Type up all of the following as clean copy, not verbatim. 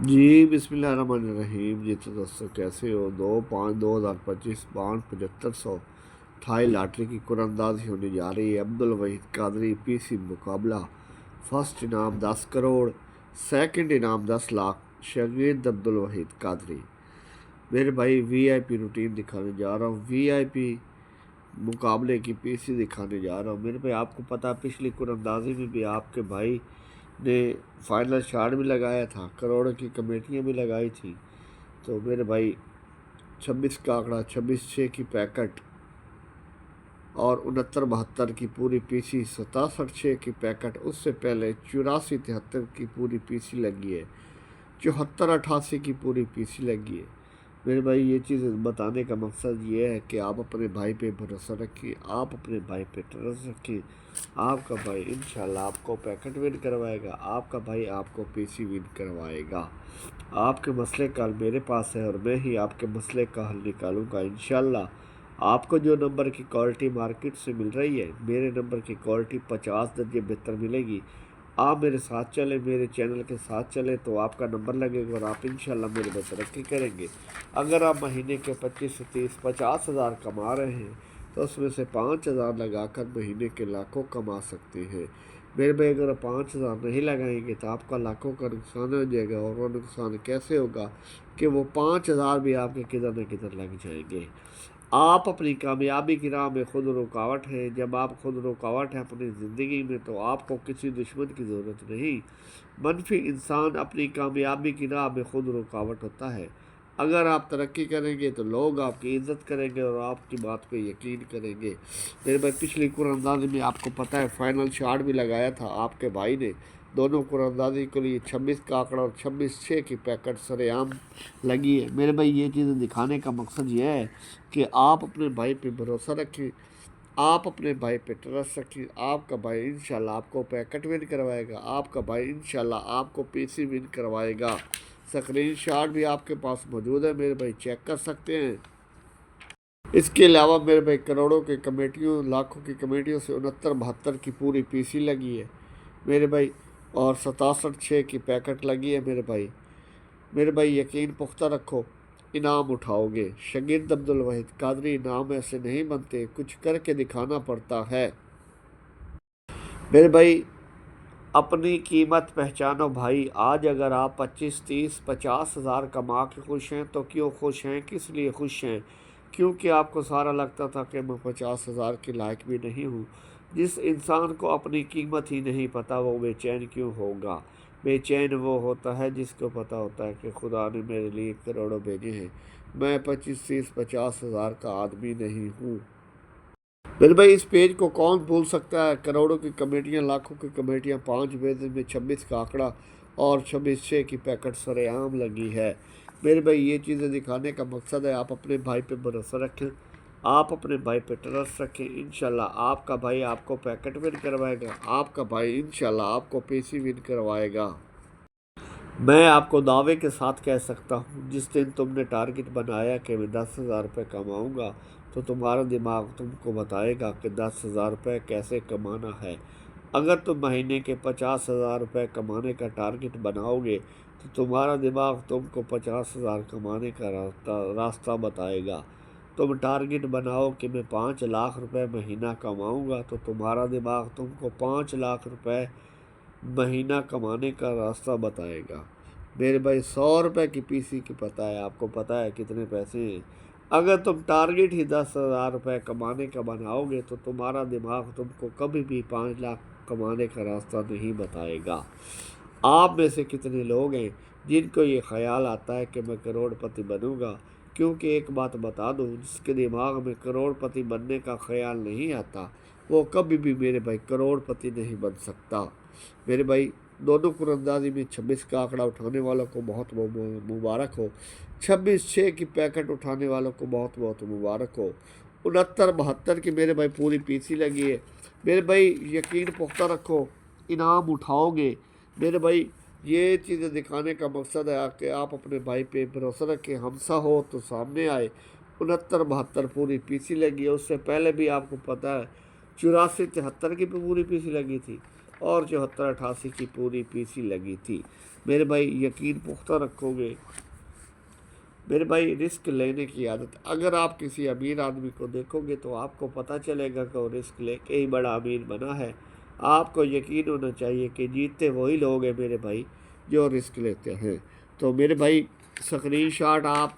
जी बिस्मिल्लाहिर्रहमानिर्रहीम। जी तो दोस्तों कैसे हो। 2/5/2025 बाउंड 7500 थाई लॉटरी की कुरंदाजी होने जा रही है। अब्दुल वहीद कादरी पीसी मुकाबला। फर्स्ट इनाम 10 करोड़, सेकंड इनाम 10 लाख। शगीद अब्दुल वहीद कादरी। मेरे भाई वीआईपी रूटीन दिखाने जा रहा हूँ। वीआईपी मुकाबले की पीसी दिखाने जा रहा हूँ। मेरे भाई आपको पता पिछली कुरंदाजी में भी आपके भाई ने फाइनल शॉट भी लगाया था, करोड़ों की कमेटियाँ भी लगाई थी। तो मेरे भाई 26 का आंकड़ा, 26/6 की पैकेट और 69/72 की पूरी पीसी, 67/6 की पैकेट। उससे पहले 84/73 की पूरी पीसी लगी है, 74/88 की पूरी पीसी लगी है। मेरे भाई ये चीज़ बताने का मकसद ये है कि आप अपने भाई पे भरोसा रखिए, आप अपने भाई पे ट्रस्ट रखिए। आपका भाई इंशाल्लाह आपको पैकेट विन करवाएगा, आपका भाई आपको पीसी विन करवाएगा। आपके मसले का हल मेरे पास है और मैं ही आपके मसले का हल निकालूंगा इंशाल्लाह। आपको जो नंबर की क्वालिटी मार्केट से मिल रही है, मेरे नंबर की क्वालिटी 50 दर्जे बेहतर मिलेगी। आप मेरे साथ चलें, मेरे चैनल के साथ चलें तो आपका नंबर लगेगा और आप इंशाल्लाह मेरे में तरक्की करेंगे। अगर आप महीने के 25 से 30 50 हज़ार कमा रहे हैं तो उसमें से 5 हज़ार लगाकर महीने के लाखों कमा सकते हैं। मेरे भाई अगर आप 5 हज़ार नहीं लगाएंगे तो आपका लाखों का नुकसान हो जाएगा। और वो नुकसान कैसे होगा कि वो 5 हज़ार भी आपके किधर न किधर लग जाएंगे। आप अपनी कामयाबी की राह में खुद रुकावट हैं। जब आप खुद रुकावट हैं अपनी ज़िंदगी में तो आपको किसी दुश्मन की ज़रूरत नहीं। मनफी इंसान अपनी कामयाबी की राह में खुद रुकावट होता है। अगर आप तरक्की करेंगे तो लोग आपकी इज्जत करेंगे और आपकी बात पे यकीन करेंगे। मेरे भाई पिछली कुरानदाजी में आपको पता है फाइनल शॉट भी लगाया था आपके भाई ने। दोनों कुरानदाजी के लिए 26 का आंकड़ा और 26/6 की पैकेट सरेआम लगी है। मेरे भाई ये चीज़ें दिखाने का मकसद ये है कि आप अपने भाई पे भरोसा रखें, आप अपने भाई पे ट्रस्ट रखिए। आपका भाई इंशाल्लाह आपको पैकेट विन करवाएगा, आपका भाई इंशाल्लाह आपको पीसी विन करवाएगा। स्क्रीन शॉट भी आपके पास मौजूद है, मेरे भाई चेक कर सकते हैं। इसके अलावा मेरे भाई करोड़ों की कमेटियों, लाखों की कमेटियों से 69/72 की पूरी पीसी लगी है मेरे भाई, और 67/6 की पैकेट लगी है मेरे भाई। मेरे भाई यकीन पुख्ता रखो, इनाम उठाओगे। शगीद अब्दुल वहीद कादरी इनाम ऐसे नहीं बनते, कुछ करके दिखाना पड़ता है। मेरे भाई अपनी कीमत पहचानो भाई। आज अगर आप 25 30 50 हज़ार कमा के खुश हैं तो क्यों खुश हैं, किस लिए खुश हैं? क्योंकि आपको सारा लगता था कि मैं 50 हज़ार के लायक भी नहीं हूँ। जिस इंसान को अपनी कीमत ही नहीं पता वो बेचैन क्यों होगा? बेचैन वो होता है जिसको पता होता है कि खुदा ने मेरे लिए करोड़ों भेजे हैं। मैं 25 30 50 हज़ार का आदमी नहीं हूँ। मेरे भाई इस पेज को कौन भूल सकता है। करोड़ों की कमेटियाँ, लाखों की कमेटियाँ, 5 में 26 का आंकड़ा और 26/6 की पैकेट सरेआम लगी है। मेरे भाई ये चीज़ें दिखाने का मकसद है आप अपने भाई पे भरोसा रखें, आप अपने भाई पे ट्रस्ट रखें। इंशाल्लाह आपका भाई आपको पैकेट विन करवाएगा, आपका भाई इंशाल्लाह आपको पीसी विन करवाएगा। मैं आपको दावे के साथ कह सकता हूँ जिस दिन तुमने टारगेट बनाया कि मैं 10 हज़ार रुपये कमाऊँगा तो तुम्हारा दिमाग तुमको बताएगा कि 10 हज़ार रुपये कैसे कमाना है। अगर तुम महीने के 50 हज़ार रुपये कमाने का टारगेट बनाओगे तो तुम्हारा दिमाग तुमको 50 हज़ार कमाने का रास्ता बताएगा। तुम टारगेट बनाओ कि मैं 5 लाख रुपए महीना कमाऊँगा तो तुम्हारा दिमाग तुमको 5 लाख रुपए महीना कमाने का रास्ता बताएगा। मेरे भाई 100 रुपये की पीसी की पता है, आपको पता है कितने पैसे हैं। अगर तुम टारगेट ही 10 हज़ार रुपये कमाने का बनाओगे तो तुम्हारा दिमाग तुमको कभी भी 5 लाख कमाने का रास्ता नहीं बताएगा। आप में से कितने लोग हैं जिनको ये ख्याल आता है कि मैं करोड़पति बनूंगा? क्योंकि एक बात बता दूं, जिसके दिमाग में करोड़पति बनने का ख्याल नहीं आता वो कभी भी मेरे भाई करोड़पति नहीं बन सकता। मेरे भाई दोनों कुरंदाजी में 26 का आंकड़ा उठाने वालों को बहुत मुबारक हो। 26/6 की पैकेट उठाने वालों को बहुत बहुत मुबारक हो। 69/72 की मेरे भाई पूरी पीसी लगी है। मेरे भाई यकीन पुख्ता रखो, इनाम उठाओगे। मेरे भाई ये चीज़ें दिखाने का मकसद है कि आप अपने भाई पे भरोसा रखें। हमसा हो तो सामने आए। 69/72 पूरी पीसी लगी है। उससे पहले भी आपको पता है 84/73 की पूरी पीसी लगी थी और 74/88 की पूरी पीसी लगी थी। میرے بھائی یقین پختہ رکھو گے میرے بھائی، رسک لینے کی عادت، اگر آپ کسی امیر آدمی کو دیکھو گے تو آپ کو پتہ چلے گا کہ وہ رسک لے کے ہی بڑا امیر بنا ہے۔ آپ کو یقین ہونا چاہیے کہ جیتتے وہی لوگ ہیں میرے بھائی جو رسک لیتے ہیں۔ تو میرے بھائی اسکرین شاٹ آپ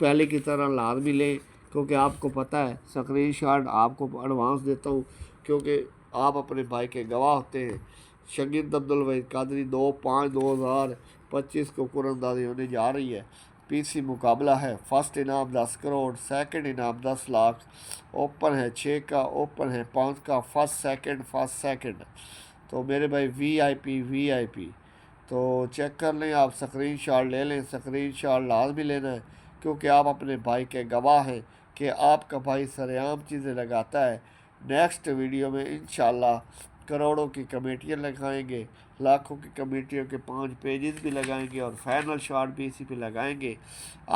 پہلے کی طرح لازمی لیں، کیونکہ آپ کو پتہ ہے اسکرین شاٹ آپ کو ایڈوانس دیتا ہوں کیونکہ آپ اپنے بھائی کے گواہ ہوتے ہیں۔ شاگرد عبدالوحید قادری 2/5/2025 کو قراندازی ہونے جا رہی ہے۔ پی سی مقابلہ ہے، فرسٹ انعام 10 کروڑ، سیکنڈ انعام 10 لاکھ، اوپن ہے 6 کا، اوپن ہے 5 کا، فرسٹ سیکنڈ۔ تو میرے بھائی وی آئی پی تو چیک کر لیں، آپ اسکرین شاٹ لے لیں، اسکرین شاٹ لازمی لینا ہے کیونکہ آپ اپنے بھائی کے گواہ ہیں کہ آپ کا بھائی سرعام چیزیں لگاتا ہے۔ نیکسٹ ویڈیو میں انشاءاللہ کروڑوں کی کمیٹیاں لگائیں گے، لاکھوں کی کمیٹیوں کے 5 پیجز بھی لگائیں گے اور فائنل شاٹ بھی اسی پہ لگائیں گے۔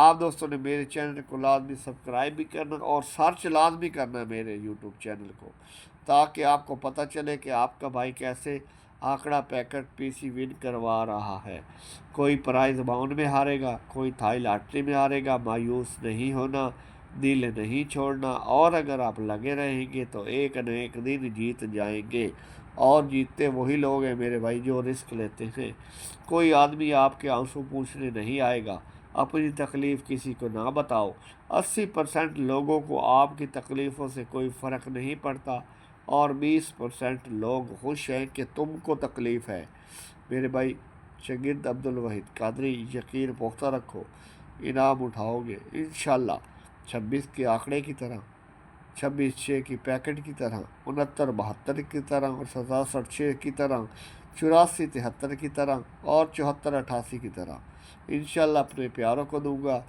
آپ دوستوں نے میرے چینل کو لازمی سبسکرائب بھی کرنا اور سرچ لازمی کرنا ہے میرے یوٹیوب چینل کو، تاکہ آپ کو پتہ چلے کہ آپ کا بھائی کیسے آنکڑا پیکٹ پی سی ون کروا رہا ہے۔ کوئی پرائز اماؤنٹ میں ہارے گا، کوئی تھائی لاٹری میں ہارے گا، مایوس نہیں ہونا، دل نہیں چھوڑنا، اور اگر آپ لگے رہیں گے تو ایک نہ ایک دن جیت جائیں گے، اور جیتتے وہی لوگ ہیں میرے بھائی جو رسک لیتے ہیں۔ کوئی آدمی آپ کے آنسو پوچھنے نہیں آئے گا، اپنی تکلیف کسی کو نہ بتاؤ۔ 80% لوگوں کو آپ کی تکلیفوں سے کوئی فرق نہیں پڑتا اور 20% لوگ خوش ہیں کہ تم کو تکلیف ہے۔ میرے بھائی شاگرد عبدالوحید قادری، یقین پختہ رکھو، انعام اٹھاؤ گے انشاءاللہ 26 کے آنکڑے کی طرح، 26/6 کی پیکٹ کی طرح، 69/72 کی طرح اور 67/6 کی طرح، 84/73 کی طرح اور 74/88 کی طرح انشاءاللہ اپنے پیاروں کو دوں گا،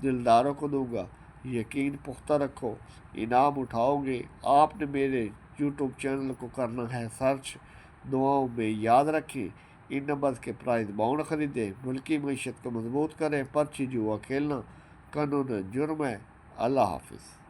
دلداروں کو دوں گا۔ یقین پختہ رکھو، انعام اٹھاؤ گے۔ آپ نے میرے یوٹیوب چینل کو کرنا ہے سرچ، دعاؤں میں یاد رکھیں، ان نمبرز کے پرائز بانڈ خریدیں، ملکی معیشت کو مضبوط کریں، پرچی جوا کھیلنا قانون جرم ہے۔ اللہ حافظ۔